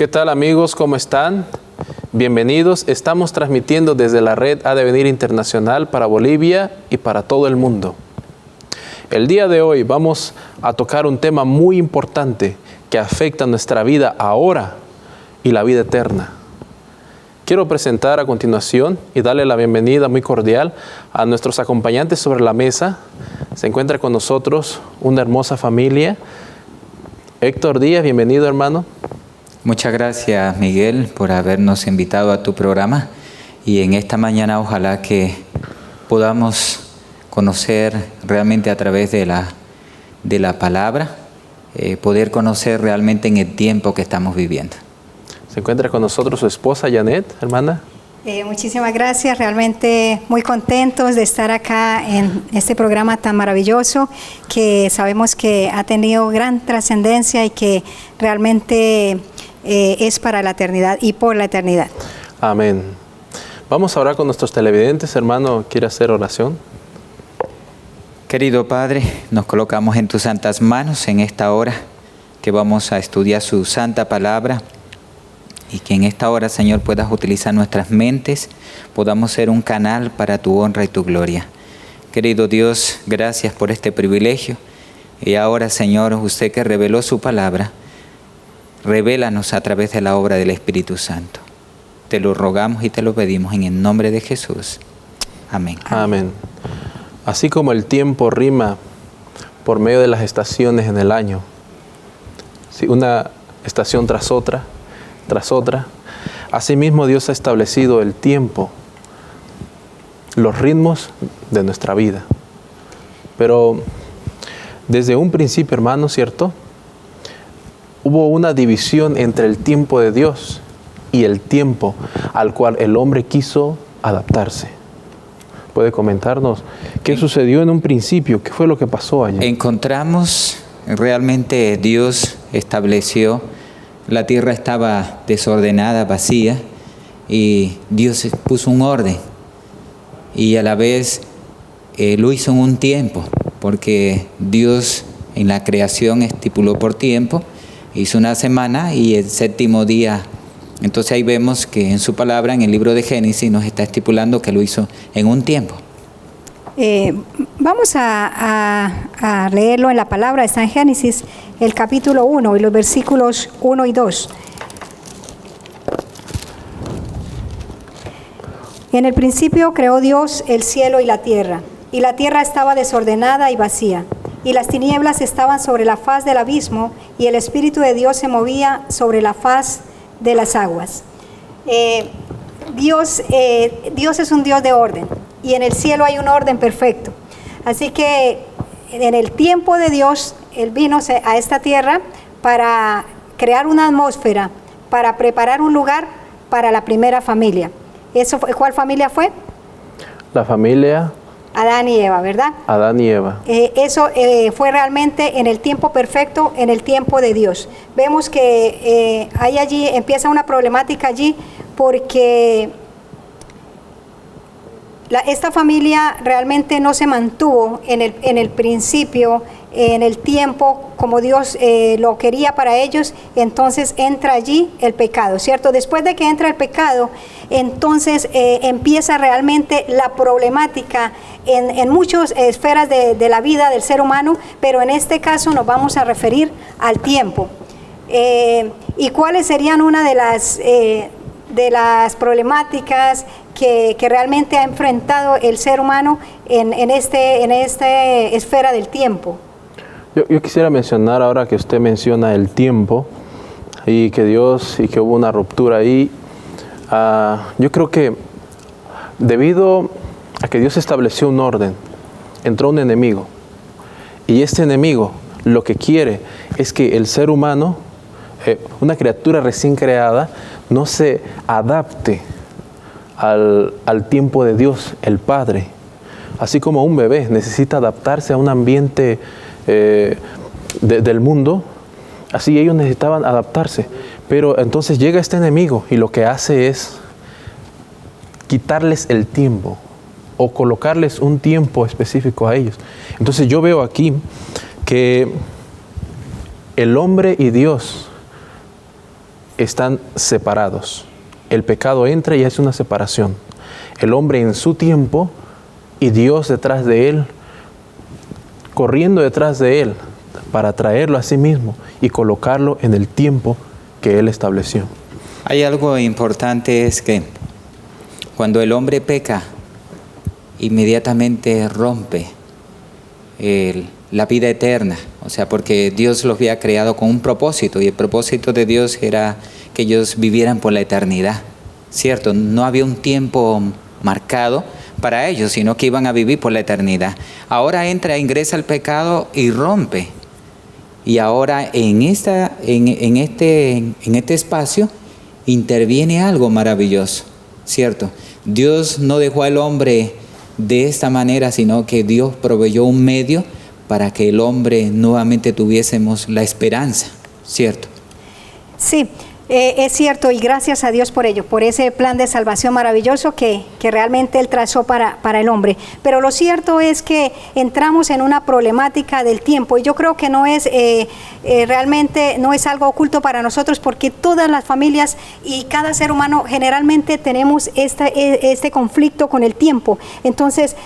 ¿Qué tal, amigos? ¿Cómo están? Bienvenidos. Estamos transmitiendo desde la red Ha de Venir Internacional para Bolivia y para todo el mundo. El día de hoy vamos a tocar un tema muy importante que afecta nuestra vida ahora y la vida eterna. Quiero presentar a continuación y darle la bienvenida muy cordial a nuestros acompañantes sobre la mesa. Se encuentra con nosotros una hermosa familia. Héctor Díaz, bienvenido, hermano. Muchas gracias, Miguel, por habernos invitado a tu programa. Y en esta mañana ojalá que podamos conocer realmente a través de la palabra, poder conocer realmente en el tiempo que estamos viviendo. Se encuentra con nosotros su esposa, Janet, hermana. Muchísimas gracias, realmente muy contentos de estar acá en este programa tan maravilloso que sabemos que ha tenido gran trascendencia y que realmente es para la eternidad y por la eternidad. Amén. Vamos a orar con nuestros televidentes. Hermano, ¿quiere hacer oración? Querido Padre, nos colocamos en tus santas manos en esta hora que vamos a estudiar su santa palabra. Y que en esta hora, Señor, puedas utilizar nuestras mentes, podamos ser un canal para tu honra y tu gloria. Querido Dios, gracias por este privilegio. Y ahora, Señor, usted que reveló su palabra, revélanos a través de la obra del Espíritu Santo. Te lo rogamos y te lo pedimos en el nombre de Jesús. Amén. Amén. Así como el tiempo rima por medio de las estaciones en el año, ¿sí? Una estación tras otra, asimismo Dios ha establecido el tiempo, los ritmos de nuestra vida. Pero desde un principio, hermano, ¿cierto? Hubo una división entre el tiempo de Dios y el tiempo al cual el hombre quiso adaptarse. ¿Puede comentarnos qué sucedió en un principio? ¿Qué fue lo que pasó allí? Encontramos realmente Dios estableció. La tierra estaba desordenada, vacía, y Dios puso un orden. Y a la vez lo hizo en un tiempo, porque Dios en la creación estipuló por tiempo, hizo una semana y el séptimo día. Entonces ahí vemos que en su palabra, en el libro de Génesis, nos está estipulando que lo hizo en un tiempo. Vamos a leerlo en la palabra. Está en Génesis, el capítulo 1 y los versículos 1 y 2. En el principio creó Dios el cielo y la tierra estaba desordenada y vacía, y las tinieblas estaban sobre la faz del abismo, y el Espíritu de Dios se movía sobre la faz de las aguas. Dios es un Dios de orden, y en el cielo hay un orden perfecto. Así que en el tiempo de Dios, Él vino a esta tierra para crear una atmósfera, para preparar un lugar para la primera familia. ¿Cuál familia fue? La familia Adán y Eva, ¿verdad? Adán y Eva. Eso fue realmente en el tiempo perfecto, en el tiempo de Dios. Vemos que allí empieza una problemática allí porque esta familia realmente no se mantuvo en el principio, en el tiempo como Dios lo quería para ellos. Entonces entra allí el pecado, ¿cierto? Después de que entra el pecado, entonces empieza realmente la problemática en muchas esferas de la vida del ser humano, pero en este caso nos vamos a referir al tiempo. ¿Y cuáles serían una de las problemáticas que realmente ha enfrentado el ser humano en esta esfera del tiempo? Yo quisiera mencionar, ahora que usted menciona el tiempo y que hubo una ruptura ahí, yo creo que debido a que Dios estableció un orden, entró un enemigo, y este enemigo lo que quiere es que el ser humano, una criatura recién creada, no se adapte al tiempo de Dios, el Padre. Así como un bebé necesita adaptarse a un ambiente del mundo, así ellos necesitaban adaptarse. Pero entonces llega este enemigo y lo que hace es quitarles el tiempo o colocarles un tiempo específico a ellos. Entonces yo veo aquí que el hombre y Dios están separados. El pecado entra y hace una separación. El hombre en su tiempo y Dios detrás de él, corriendo detrás de él para traerlo a sí mismo y colocarlo en el tiempo que él estableció. Hay algo importante, es que cuando el hombre peca, inmediatamente rompe la vida eterna. O sea, porque Dios los había creado con un propósito, y el propósito de Dios era que ellos vivieran por la eternidad, ¿cierto? No había un tiempo marcado para ellos, sino que iban a vivir por la eternidad. Ahora ingresa el pecado y rompe. Y ahora en este espacio interviene algo maravilloso, ¿cierto? Dios no dejó al hombre de esta manera, sino que Dios proveyó un medio para que el hombre nuevamente tuviésemos la esperanza, ¿cierto? Sí, es cierto, y gracias a Dios por ello, por ese plan de salvación maravilloso que realmente Él trazó para el hombre. Pero lo cierto es que entramos en una problemática del tiempo, y yo creo que no es realmente no es algo oculto para nosotros, porque todas las familias y cada ser humano generalmente tenemos este conflicto con el tiempo. Entonces,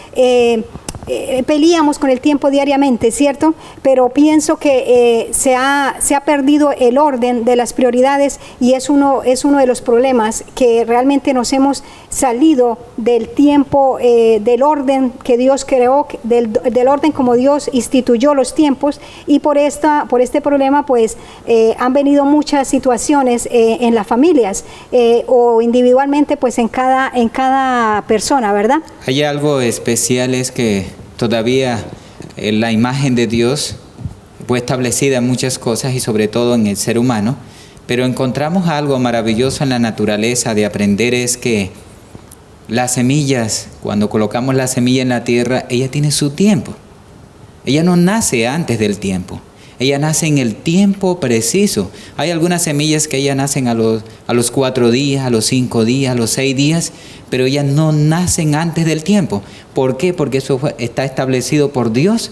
peleamos con el tiempo diariamente, ¿cierto? Pero pienso que se ha perdido el orden de las prioridades, y es uno de los problemas, que realmente nos hemos salido del tiempo, del orden que Dios creó, del orden como Dios instituyó los tiempos, y por este problema pues han venido muchas situaciones en las familias o individualmente, pues en cada persona, ¿verdad? Hay algo especial, es que todavía la imagen de Dios fue establecida en muchas cosas, y sobre todo en el ser humano, pero encontramos algo maravilloso en la naturaleza de aprender, es que las semillas, cuando colocamos la semilla en la tierra, ella tiene su tiempo. Ella no nace antes del tiempo, ella nace en el tiempo preciso. Hay algunas semillas que ellas nacen a los 4 días, a los 5 días, a los 6 días, pero ellas no nacen antes del tiempo. ¿Por qué? Porque eso está establecido por Dios,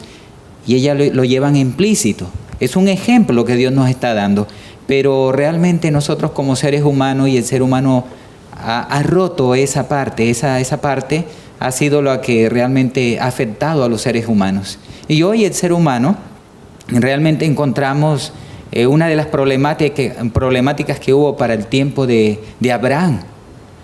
y ellas lo llevan implícito. Es un ejemplo que Dios nos está dando, pero realmente nosotros como seres humanos, y el ser humano ha roto esa parte. Esa parte ha sido lo que realmente ha afectado a los seres humanos. Y hoy el ser humano realmente encontramos una de las problemáticas que hubo para el tiempo de Abraham.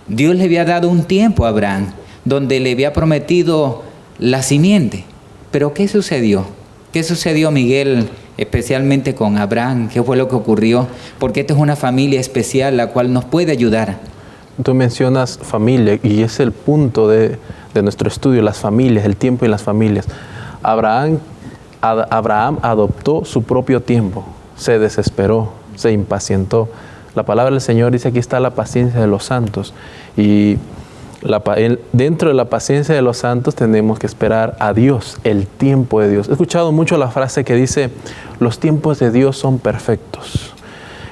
Dios le había dado un tiempo a Abraham, donde le había prometido la simiente. Pero ¿qué sucedió? ¿Qué sucedió, Miguel, especialmente con Abraham? ¿Qué fue lo que ocurrió? Porque esta es una familia especial, la cual nos puede ayudar. Tú mencionas familia, y es el punto de nuestro estudio, las familias, el tiempo y las familias. Abraham adoptó su propio tiempo, se desesperó, se impacientó. La palabra del Señor dice: aquí está la paciencia de los santos. Y dentro de la paciencia de los santos tenemos que esperar a Dios, el tiempo de Dios. He escuchado mucho la frase que dice: los tiempos de Dios son perfectos.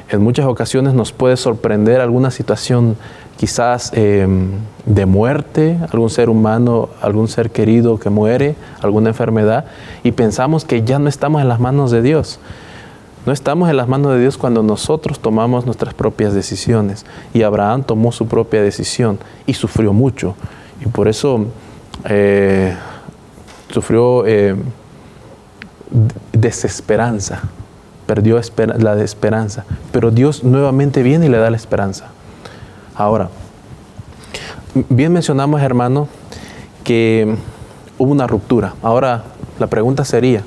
En muchas ocasiones nos puede sorprender alguna situación, quizás de muerte, algún ser humano, algún ser querido que muere, alguna enfermedad, y pensamos que ya no estamos en las manos de Dios. No estamos en las manos de Dios cuando nosotros tomamos nuestras propias decisiones. Y Abraham tomó su propia decisión y sufrió mucho. Y por eso sufrió desesperanza, perdió la esperanza. Pero Dios nuevamente viene y le da la esperanza. Ahora, bien mencionamos, hermano, que hubo una ruptura. Ahora, la pregunta sería: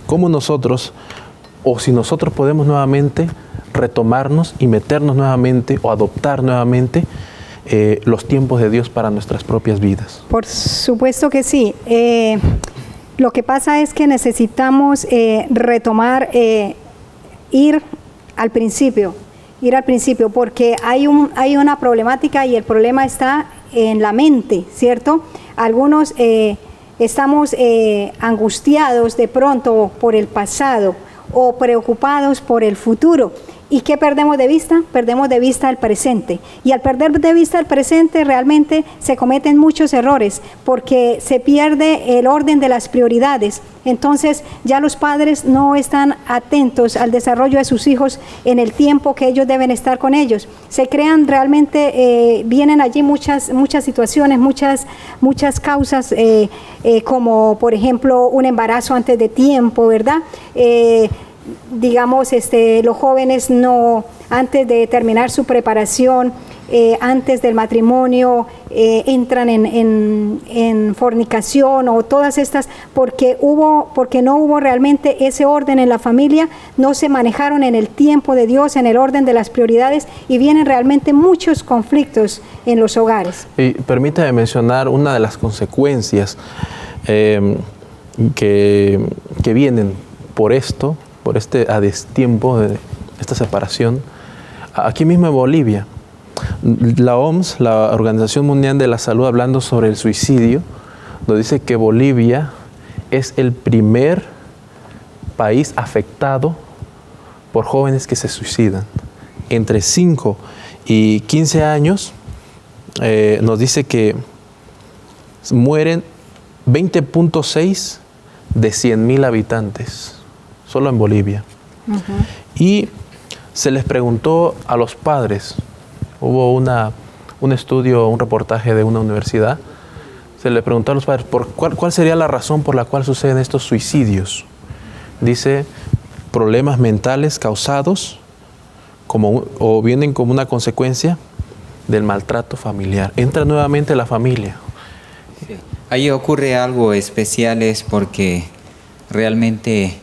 ¿cómo nosotros, o si nosotros podemos nuevamente retomarnos y meternos nuevamente o adoptar nuevamente los tiempos de Dios para nuestras propias vidas? Por supuesto que sí. Lo que pasa es que necesitamos retomar, ir al principio, porque hay una problemática, y el problema está en la mente, ¿cierto? Algunos estamos angustiados de pronto por el pasado, o preocupados por el futuro, ¿Y qué perdemos de vista? Perdemos de vista el presente. Y al perder de vista el presente, realmente se cometen muchos errores, porque se pierde el orden de las prioridades. Entonces, ya los padres no están atentos al desarrollo de sus hijos en el tiempo que ellos deben estar con ellos. Se crean realmente, vienen allí muchas situaciones, muchas causas, como por ejemplo un embarazo antes de tiempo, ¿verdad? Digamos, los jóvenes no, antes de terminar su preparación, antes del matrimonio, entran en fornicación o todas estas, porque no hubo realmente ese orden en la familia, no se manejaron en el tiempo de Dios, en el orden de las prioridades, y vienen realmente muchos conflictos en los hogares. Y permítame mencionar una de las consecuencias que vienen por esto, por este a destiempo de esta separación. Aquí mismo en Bolivia, la OMS, la Organización Mundial de la Salud, hablando sobre el suicidio, nos dice que Bolivia es el primer país afectado por jóvenes que se suicidan. Entre 5 y 15 años, nos dice que mueren 20.6 de 100.000 habitantes, solo en Bolivia. Y se les preguntó a los padres, hubo un estudio, un reportaje de una universidad, se les preguntó a los padres, ¿cuál sería la razón por la cual suceden estos suicidios? Dice, problemas mentales causados o vienen como una consecuencia del maltrato familiar. Entra nuevamente la familia. Sí. Ahí ocurre algo especial, es porque realmente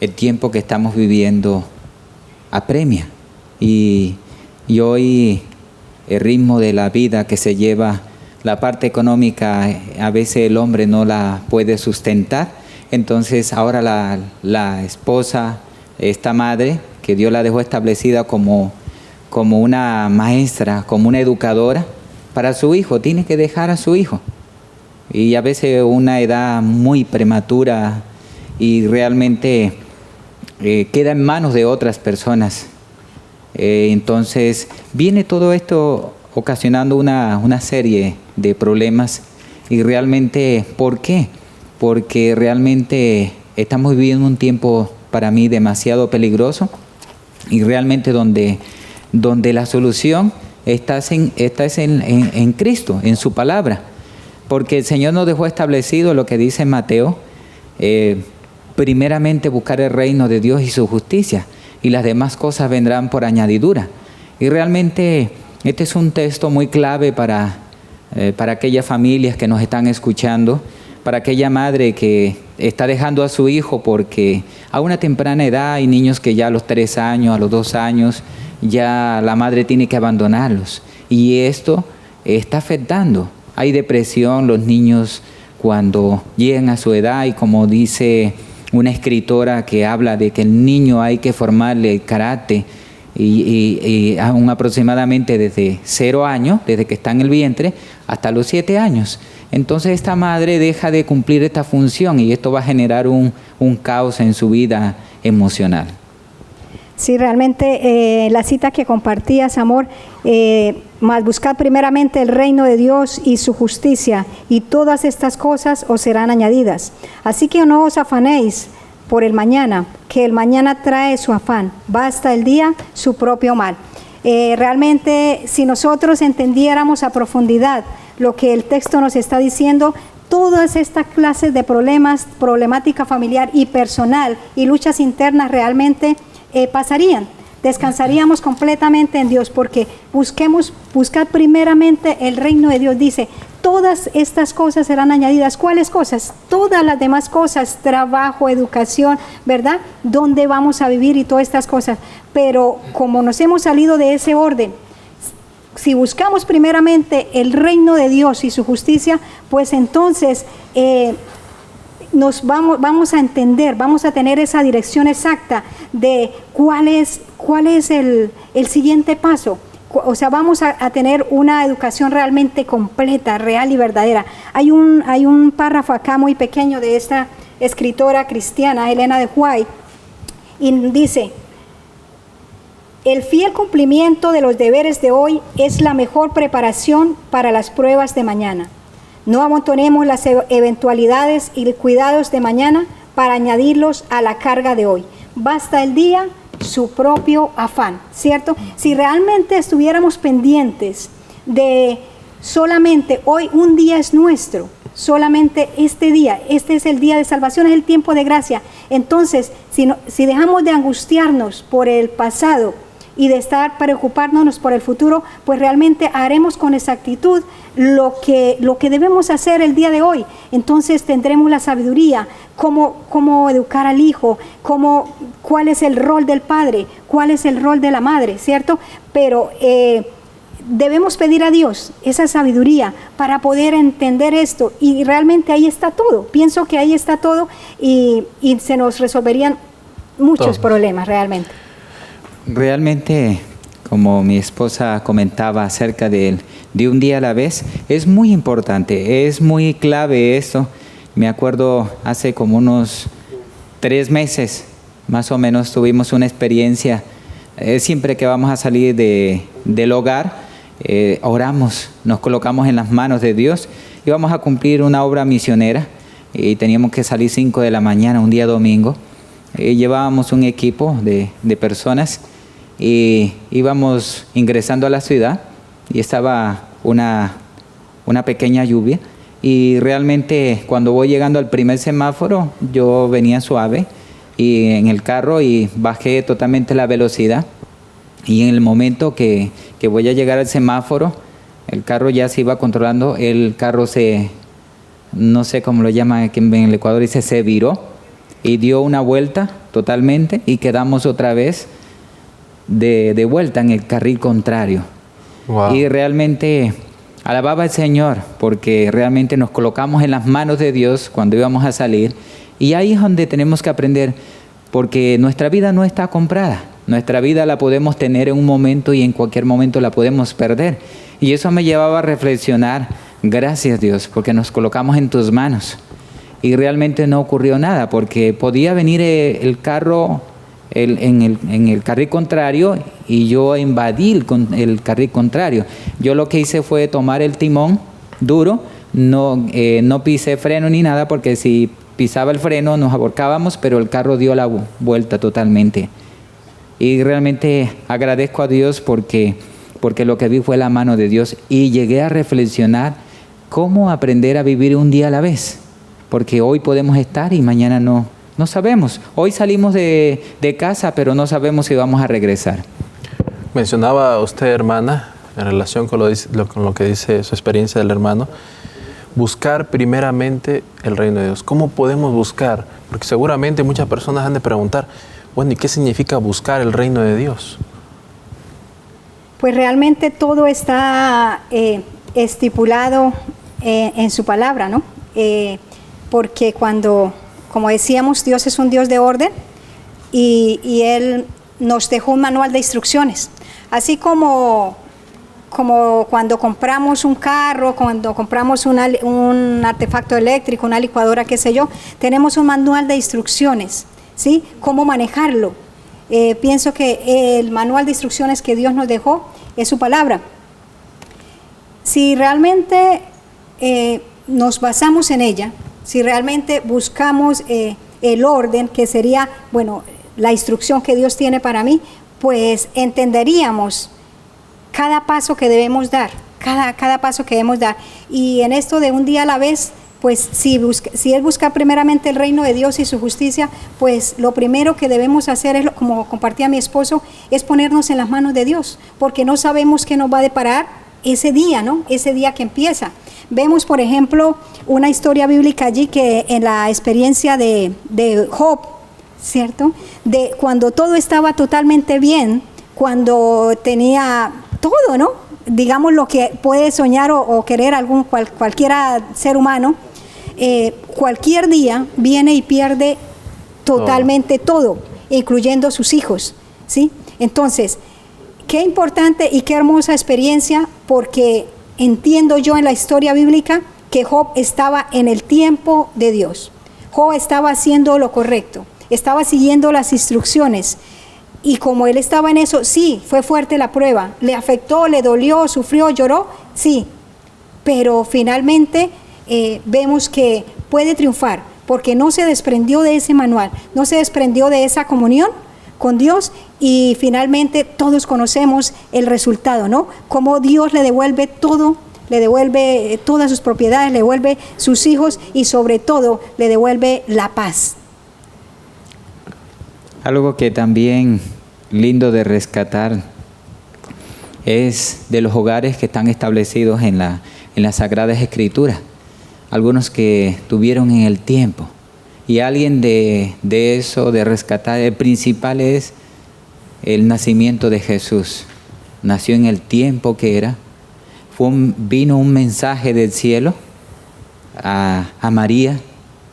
el tiempo que estamos viviendo apremia, y hoy el ritmo de la vida que se lleva, la parte económica, a veces el hombre no la puede sustentar. Entonces ahora la esposa, esta madre que Dios la dejó establecida como una maestra, como una educadora para su hijo, tiene que dejar a su hijo, y a veces una edad muy prematura, y realmente queda en manos de otras personas. Entonces viene todo esto ocasionando una serie de problemas. Y realmente, ¿por qué? Porque realmente estamos viviendo un tiempo para mí demasiado peligroso, y realmente donde la solución está en Cristo, en su palabra. Porque el Señor nos dejó establecido lo que dice Mateo, primeramente buscar el reino de Dios y su justicia, y las demás cosas vendrán por añadidura. Y realmente este es un texto muy clave para aquellas familias que nos están escuchando, para aquella madre que está dejando a su hijo porque a una temprana edad hay niños que ya a los 3 años, a los 2 años, ya la madre tiene que abandonarlos. Y esto está afectando. Hay depresión, los niños cuando llegan a su edad, y como dice una escritora que habla de que el niño hay que formarle el carácter, y aún aproximadamente desde 0 años, desde que está en el vientre, hasta los 7 años. Entonces esta madre deja de cumplir esta función, y esto va a generar un caos en su vida emocional. Sí, realmente la cita que compartías, amor, mas buscad primeramente el reino de Dios y su justicia, y todas estas cosas os serán añadidas. Así que no os afanéis por el mañana, que el mañana trae su afán, basta el día su propio mal. Realmente, si nosotros entendiéramos a profundidad lo que el texto nos está diciendo, todas estas clases de problemática familiar y personal y luchas internas realmente pasarían. Descansaríamos completamente en Dios, porque buscar primeramente el reino de Dios. Dice, todas estas cosas serán añadidas. ¿Cuáles cosas? Todas las demás cosas, trabajo, educación, ¿verdad? ¿Dónde vamos a vivir? Y todas estas cosas. Pero como nos hemos salido de ese orden, si buscamos primeramente el reino de Dios y su justicia, pues entonces vamos a entender, vamos a tener esa dirección exacta de cuál es el siguiente paso. O sea, vamos a tener una educación realmente completa, real y verdadera. Hay un párrafo acá muy pequeño de esta escritora cristiana, Elena de White, y dice: El fiel cumplimiento de los deberes de hoy es la mejor preparación para las pruebas de mañana. No amontonemos las eventualidades y cuidados de mañana para añadirlos a la carga de hoy. Basta el día su propio afán, ¿cierto? Si realmente estuviéramos pendientes de solamente hoy, un día es nuestro, solamente este día, este es el día de salvación, es el tiempo de gracia. Entonces, si dejamos de angustiarnos por el pasado y de estar preocupándonos por el futuro, pues realmente haremos con exactitud lo que debemos hacer el día de hoy. Entonces tendremos la sabiduría, cómo educar al hijo, cuál es el rol del padre, cuál es el rol de la madre, ¿cierto? Pero debemos pedir a Dios esa sabiduría para poder entender esto, y realmente ahí está todo. Pienso que ahí está todo y se nos resolverían muchos problemas realmente. Realmente, como mi esposa comentaba acerca de un día a la vez, es muy importante, es muy clave esto. Me acuerdo hace como unos 3 meses, más o menos, tuvimos una experiencia. Siempre que vamos a salir del hogar, oramos, nos colocamos en las manos de Dios. Íbamos a cumplir una obra misionera y teníamos que salir 5 de la mañana, un día domingo. Llevábamos un equipo de personas y íbamos ingresando a la ciudad y estaba una pequeña lluvia, y realmente cuando voy llegando al primer semáforo yo venía suave y en el carro y bajé totalmente la velocidad, y en el momento que voy a llegar al semáforo el carro ya se iba controlando, el carro no sé cómo lo llaman aquí en el Ecuador, dice se viró y dio una vuelta totalmente y quedamos otra vez de vuelta en el carril contrario. Wow. Y realmente alababa al Señor porque realmente nos colocamos en las manos de Dios cuando íbamos a salir, y ahí es donde tenemos que aprender, porque nuestra vida no está comprada. Nuestra vida la podemos tener en un momento y en cualquier momento la podemos perder, y eso me llevaba a reflexionar: gracias Dios porque nos colocamos en tus manos. Y realmente no ocurrió nada, porque podía venir el carro en el carril contrario y yo invadí el carril contrario. Yo lo que hice fue tomar el timón duro, no pisé freno ni nada, porque si pisaba el freno nos aborcábamos, pero el carro dio la vuelta totalmente. Y realmente agradezco a Dios porque lo que vi fue la mano de Dios, y llegué a reflexionar cómo aprender a vivir un día a la vez, porque hoy podemos estar y mañana no sabemos. Hoy salimos de casa, pero no sabemos si vamos a regresar. Mencionaba usted, hermana, en relación con lo que dice su experiencia del hermano, buscar primeramente el reino de Dios. ¿Cómo podemos buscar? Porque seguramente muchas personas han de preguntar, bueno, ¿y qué significa buscar el reino de Dios? Pues realmente todo está estipulado en su palabra, ¿no? Porque como decíamos, Dios es un Dios de orden, y Él nos dejó un manual de instrucciones. Así como cuando compramos un carro, cuando compramos un artefacto eléctrico, una licuadora, qué sé yo, tenemos un manual de instrucciones, ¿sí? Cómo manejarlo. Pienso que el manual de instrucciones que Dios nos dejó es su palabra. Si realmente nos basamos en ella, si realmente buscamos el orden, que sería, bueno, la instrucción que Dios tiene para mí, pues entenderíamos cada paso que debemos dar, cada paso que debemos dar. Y en esto de un día a la vez, pues si Él busca primeramente el reino de Dios y su justicia, pues lo primero que debemos hacer es, como compartía mi esposo, es ponernos en las manos de Dios, porque no sabemos qué nos va a deparar ese día, ¿no? Ese día que empieza. Vemos, por ejemplo, una historia bíblica allí, que en la experiencia de Job, ¿cierto? De cuando todo estaba totalmente bien, cuando tenía todo, ¿no? Digamos lo que puede soñar o querer cualquiera ser humano, cualquier día viene y pierde totalmente todo, incluyendo sus hijos, ¿sí? Entonces, qué importante y qué hermosa experiencia, porque entiendo yo en la historia bíblica que Job estaba en el tiempo de Dios. Job estaba haciendo lo correcto, estaba siguiendo las instrucciones. Y como él estaba en eso, sí, fue fuerte la prueba, le afectó, le dolió, sufrió, lloró, sí, pero finalmente vemos que puede triunfar, porque no se desprendió de ese manual, no se desprendió de esa comunión con Dios, y finalmente todos conocemos el resultado, ¿no? Cómo Dios le devuelve todo, le devuelve todas sus propiedades, le devuelve sus hijos y sobre todo le devuelve la paz. Algo que también lindo de rescatar es de los hogares que están establecidos en las Sagradas Escrituras, algunos que tuvieron en el tiempo. Y alguien de eso, de rescatar, el principal es el nacimiento de Jesús. Nació en el tiempo que era. Vino un mensaje del cielo a María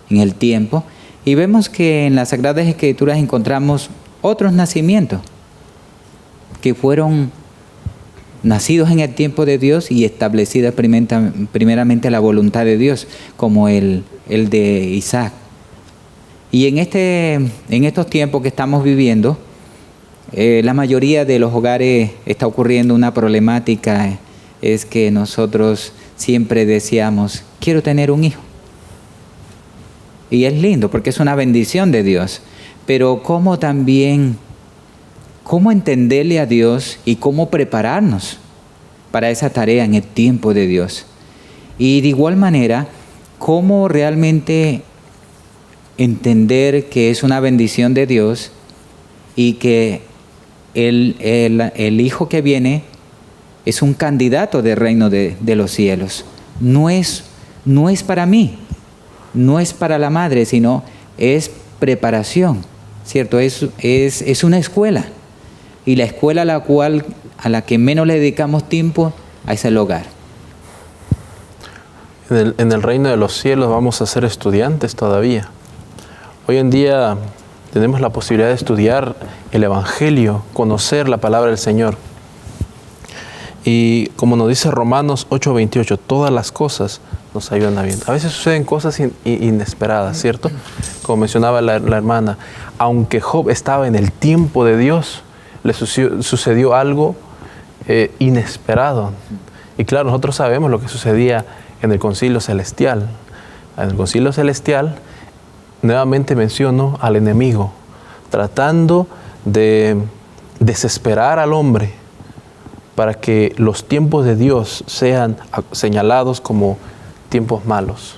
en el tiempo. Y vemos que en las Sagradas Escrituras encontramos otros nacimientos que fueron nacidos en el tiempo de Dios y establecida primeramente la voluntad de Dios, como el de Isaac. Y en estos tiempos que estamos viviendo, la mayoría de los hogares está ocurriendo una problemática, es que nosotros siempre deseamos, quiero tener un hijo. Y es lindo porque es una bendición de Dios, pero cómo entenderle a Dios y cómo prepararnos para esa tarea en el tiempo de Dios. Y de igual manera, cómo realmente entender que es una bendición de Dios y que el hijo que viene es un candidato del reino de los cielos. No es para mí, no es para la madre, sino es preparación, ¿cierto? Es una escuela. Y la escuela a la que menos le dedicamos tiempo es el hogar. En el reino de los cielos vamos a ser estudiantes todavía. Hoy en día tenemos la posibilidad de estudiar el Evangelio, conocer la palabra del Señor. Y como nos dice Romanos 8:28, todas las cosas nos ayudan a bien. A veces suceden cosas inesperadas, ¿cierto? Como mencionaba la hermana, aunque Job estaba en el tiempo de Dios, le sucedió algo inesperado. Y claro, nosotros sabemos lo que sucedía en el concilio celestial. En el concilio celestial, nuevamente menciono al enemigo, tratando de desesperar al hombre para que los tiempos de Dios sean señalados como tiempos malos.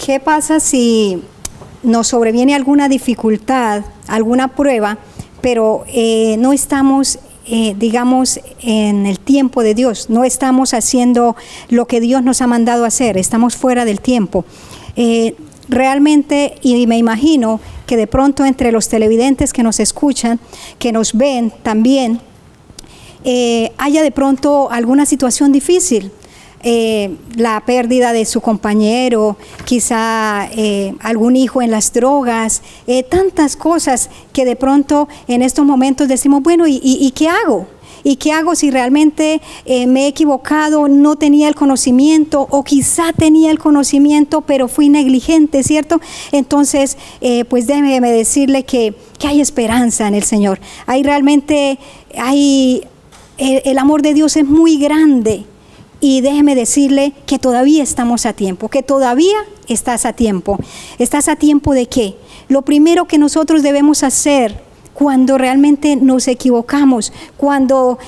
¿Qué pasa si nos sobreviene alguna dificultad, alguna prueba, pero no estamos, digamos, en el tiempo de Dios? No estamos haciendo lo que Dios nos ha mandado hacer, estamos fuera del tiempo. Realmente, y me imagino que de pronto entre los televidentes que nos escuchan, que nos ven también, haya de pronto alguna situación difícil, la pérdida de su compañero, quizá algún hijo en las drogas, tantas cosas que de pronto en estos momentos decimos, bueno, ¿y qué hago? ¿Y qué hago si realmente me he equivocado, no tenía el conocimiento o quizá tenía el conocimiento pero fui negligente, ¿cierto? Entonces, pues déjeme decirle que hay esperanza en el Señor. El amor de Dios es muy grande y déjeme decirle que todavía estamos a tiempo, que todavía estás a tiempo. ¿Estás a tiempo de qué? Lo primero que nosotros debemos hacer cuando realmente nos equivocamos, cuando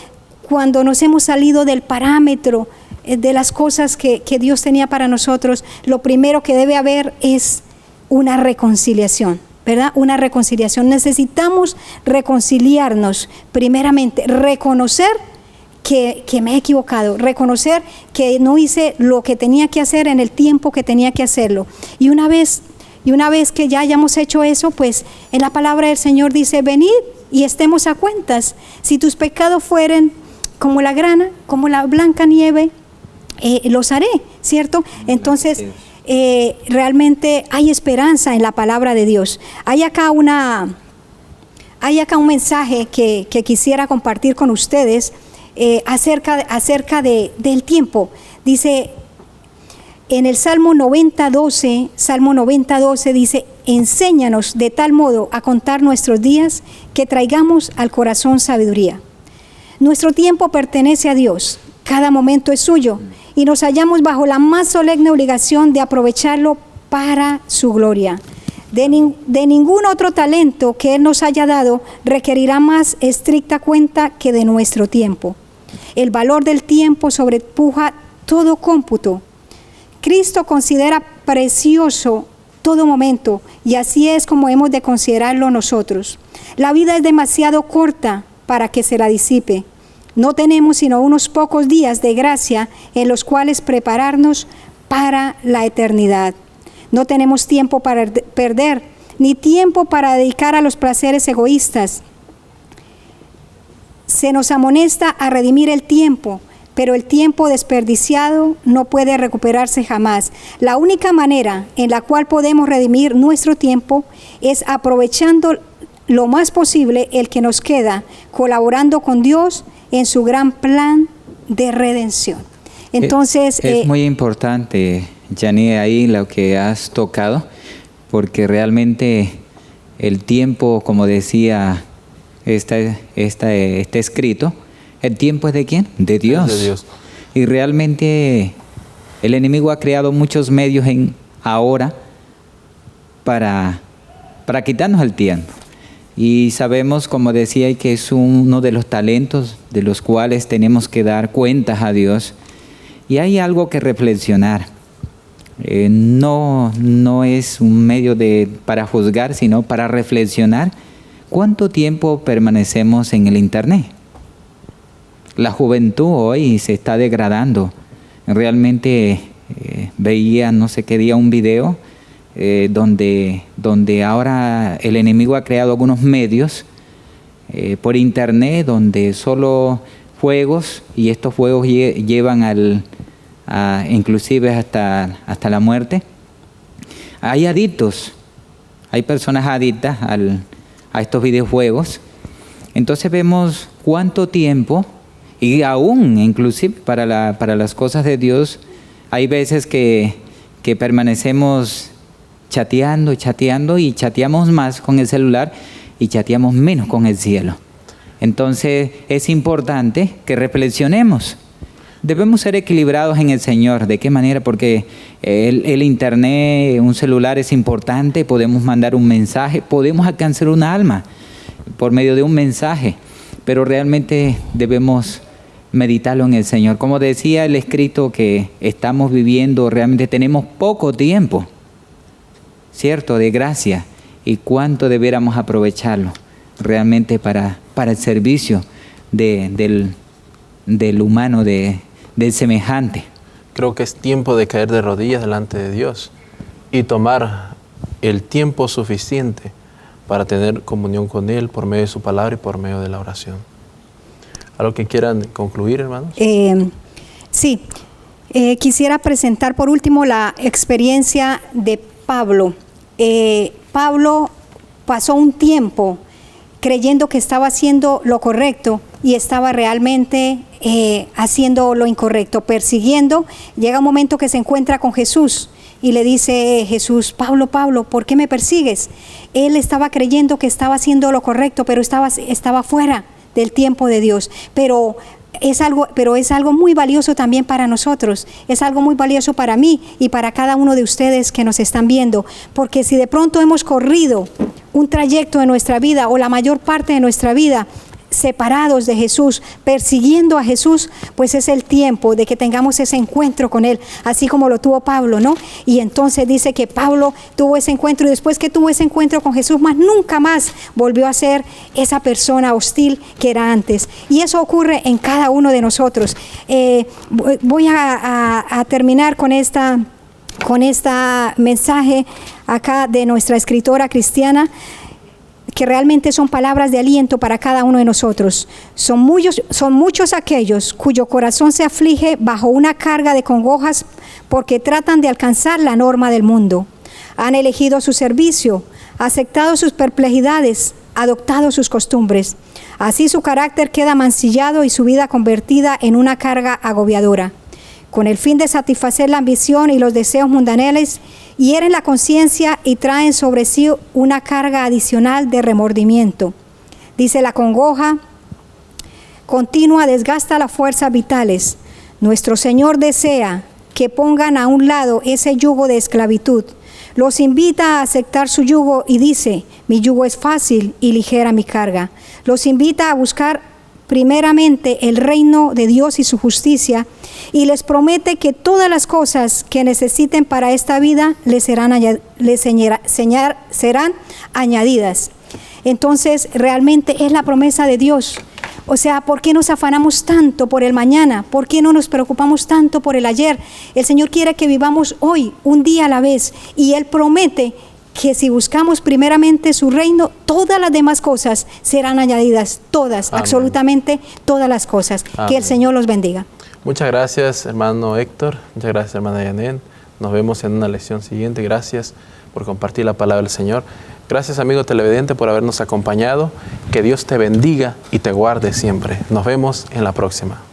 nos hemos salido del parámetro de las cosas que Dios tenía para nosotros, lo primero que debe haber es una reconciliación, ¿verdad? Una reconciliación. Necesitamos reconciliarnos primeramente, reconocer que me he equivocado, reconocer que no hice lo que tenía que hacer en el tiempo que tenía que hacerlo. Y una vez que ya hayamos hecho eso, pues en la palabra del Señor dice, venid y estemos a cuentas. Si tus pecados fueren como la grana, como la blanca nieve, los haré, ¿cierto? Entonces, realmente hay esperanza en la palabra de Dios. Hay acá un mensaje que quisiera compartir con ustedes acerca del tiempo. Dice, En el Salmo 90:12 dice, enséñanos de tal modo a contar nuestros días que traigamos al corazón sabiduría. Nuestro tiempo pertenece a Dios, cada momento es suyo y nos hallamos bajo la más solemne obligación de aprovecharlo para su gloria. De ningún otro talento que Él nos haya dado requerirá más estricta cuenta que de nuestro tiempo. El valor del tiempo sobrepuja todo cómputo. Cristo considera precioso todo momento y así es como hemos de considerarlo nosotros. La vida es demasiado corta para que se la disipe. No tenemos sino unos pocos días de gracia en los cuales prepararnos para la eternidad. No tenemos tiempo para perder, ni tiempo para dedicar a los placeres egoístas. Se nos amonesta a redimir el tiempo, pero el tiempo desperdiciado no puede recuperarse jamás. La única manera en la cual podemos redimir nuestro tiempo es aprovechando lo más posible el que nos queda, colaborando con Dios en su gran plan de redención. Entonces, es muy importante, Yanni, ahí lo que has tocado, porque realmente el tiempo, como decía está escrito, ¿el tiempo es de quién? De Dios. Es de Dios. Y realmente el enemigo ha creado muchos medios ahora para quitarnos el tiempo. Y sabemos, como decía, que es uno de los talentos de los cuales tenemos que dar cuentas a Dios. Y hay algo que reflexionar. No es un medio para juzgar, sino para reflexionar. ¿Cuánto tiempo permanecemos en el Internet? La juventud hoy se está degradando. Realmente veía no sé qué día un video donde ahora el enemigo ha creado algunos medios por internet donde solo juegos, y estos juegos llevan inclusive hasta la muerte. Hay adictos, hay personas adictas a estos videojuegos. Entonces vemos cuánto tiempo, y aún inclusive para las cosas de Dios, hay veces que permanecemos chateando y chateamos más con el celular y chateamos menos con el cielo. Entonces es importante que reflexionemos. Debemos ser equilibrados en el Señor. ¿De qué manera? Porque el internet, un celular es importante, podemos mandar un mensaje, podemos alcanzar una alma por medio de un mensaje, pero realmente debemos meditarlo en el Señor. Como decía el escrito que estamos viviendo, realmente tenemos poco tiempo, ¿cierto?, de gracia, y cuánto debiéramos aprovecharlo realmente para el servicio del humano, del semejante. Creo que es tiempo de caer de rodillas delante de Dios y tomar el tiempo suficiente para tener comunión con Él por medio de su palabra y por medio de la oración. ¿Algo que quieran concluir, hermanos? Sí, quisiera presentar por último la experiencia de Pablo. Pablo pasó un tiempo creyendo que estaba haciendo lo correcto y estaba realmente haciendo lo incorrecto, persiguiendo. Llega un momento que se encuentra con Jesús y le dice Jesús: Pablo, Pablo, ¿por qué me persigues? Él estaba creyendo que estaba haciendo lo correcto, pero estaba fuera del tiempo de Dios. Pero es algo muy valioso también para nosotros, es algo muy valioso para mí y para cada uno de ustedes que nos están viendo, porque si de pronto hemos corrido un trayecto de nuestra vida o la mayor parte de nuestra vida separados de Jesús, persiguiendo a Jesús, pues es el tiempo de que tengamos ese encuentro con Él, así como lo tuvo Pablo, ¿no? Y entonces dice que Pablo tuvo ese encuentro y después que tuvo ese encuentro con Jesús, nunca más volvió a ser esa persona hostil que era antes. Y eso ocurre en cada uno de nosotros. Voy a terminar con esta mensaje acá de nuestra escritora cristiana, que realmente son palabras de aliento para cada uno de nosotros. Son muchos aquellos cuyo corazón se aflige bajo una carga de congojas porque tratan de alcanzar la norma del mundo. Han elegido su servicio, aceptado sus perplejidades, adoptado sus costumbres. Así su carácter queda mancillado y su vida convertida en una carga agobiadora. con el fin de satisfacer la ambición y los deseos mundaneles, hieren la conciencia y traen sobre sí una carga adicional de remordimiento. Dice, la congoja continua desgasta las fuerzas vitales. Nuestro Señor desea que pongan a un lado ese yugo de esclavitud. Los invita a aceptar su yugo y dice, mi yugo es fácil y ligera mi carga. Los invita a buscar primeramente el reino de Dios y su justicia, y les promete que todas las cosas que necesiten para esta vida les serán añadidas. Entonces, realmente es la promesa de Dios. O sea, ¿por qué nos afanamos tanto por el mañana? ¿Por qué no nos preocupamos tanto por el ayer? El Señor quiere que vivamos hoy, un día a la vez, y Él promete que si buscamos primeramente su reino, todas las demás cosas serán añadidas, todas, Amén. Absolutamente todas las cosas. Amén. Que el Señor los bendiga. Muchas gracias, hermano Héctor. Muchas gracias, hermana Janet. Nos vemos en una lección siguiente. Gracias por compartir la palabra del Señor. Gracias, amigo televidente, por habernos acompañado. Que Dios te bendiga y te guarde siempre. Nos vemos en la próxima.